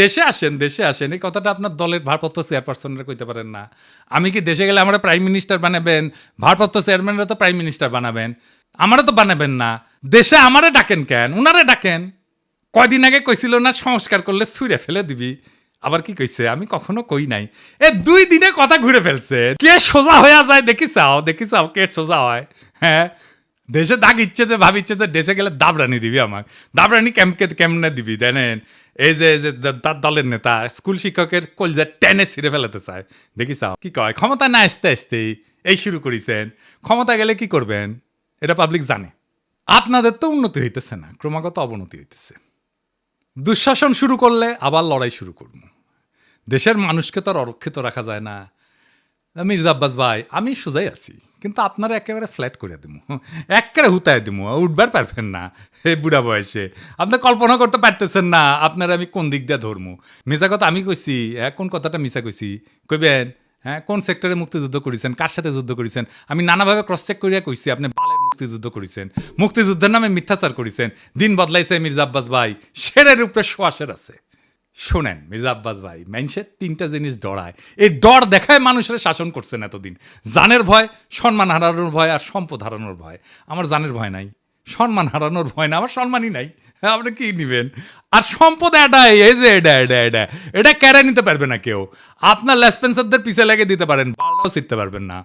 দেশে আসেন এই কথাটা আপনার দলের ভারপ্রাপ্ত চেয়ারপারসনরা কইতে পারেন না? আমি কি দেশে গেলে আমরা প্রাইম মিনিস্টার বানাবেন, ভারপ্রাপ্ত চেয়ারম্যানরা তো প্রাইম মিনিস্টার বানাবেন, আমারা তো বানাবেন না। দেশে আমারে ডাকেন কেন, উনারে ডাকেন। কয়দিন আগে কইছিল না সংস্কার করলে ছুঁড়ে ফেলে দিবি, আবার কি কইছে? আমি কখনো কই নাই। 2 দিনে কথা ঘুরে ফেলছে। কে সোজা হয়ে যায় দেখি চাও কে সোজা হয়। হ্যাঁ, দেশে দাগ ইচ্ছে যে ভাবিচ্ছে যে দেশে গেলে দাবরানি দিবি আমাকে। দাবরানি কেমনে দিবি জানেন? এই যে তার দলের নেতা স্কুল শিক্ষকের কলজা টেনে ছিঁড়ে ফেলাতে চায়। দেখি চাও কি কয়, ক্ষমতা না আসতেই এই শুরু করেছেন। ক্ষমতা গেলে কি করবেন এটা পাবলিক জানে। আপনাদের তো উন্নতি হইতেছে না, ক্রমাগত অবনতি হইতেছে। দুঃশাসন শুরু করলে আবার লড়াই শুরু করব। দেশের মানুষকে তো আর অরক্ষিত রাখা যায় না। মির্জা আব্বাস ভাই, আমি সোজাই আছি, কিন্তু আপনারা একেবারে ফ্ল্যাট করে দিব, একেবারে হুতায় দিব, উঠবার পারবেন না এই বুড়া বয়সে। আপনি কল্পনা করতে পারতেছেন না আপনারা আমি কোন দিক দিয়ে ধরবো। মিশা কথা আমি কইছি, কোন কথাটা মিশা কইছি কইবেন? হ্যাঁ, কোন সেক্টরে মুক্তিযুদ্ধ করেছেন, কার সাথে যুদ্ধ করেছেন? আমি নানাভাবে ক্রস চেক করিয়া কইছি আপনি বালের মুক্তিযুদ্ধ করেছেন, মুক্তিযুদ্ধের নামে মিথ্যাচার করেছেন। দিন বদলাইছে মির্জা আব্বাস ভাই, শেরের উপরে শোয়াশের আছে। শোনেন মির্জা আব্বাস ভাই, মানুষের 3টা জিনিস ডরায়, এই ডর দেখায় মানুষের শাসন করছেন এতদিন। জানের ভয়, সম্মান হারানোর ভয়, আর সম্পদ হারানোর ভয়। আমার জানের ভয় নাই, সম্মান হারানোর ভয় না, আমার সম্মানই নাই। হ্যাঁ, আপনি কি নিবেন? আর সম্পদ এটাই, এই যে এটা কেড়ে নিতে পারবে না কেউ। আপনার লেসপেন্সারদের পিছে লেগে দিতে পারেন, বালটাও শিখতে পারবেন না।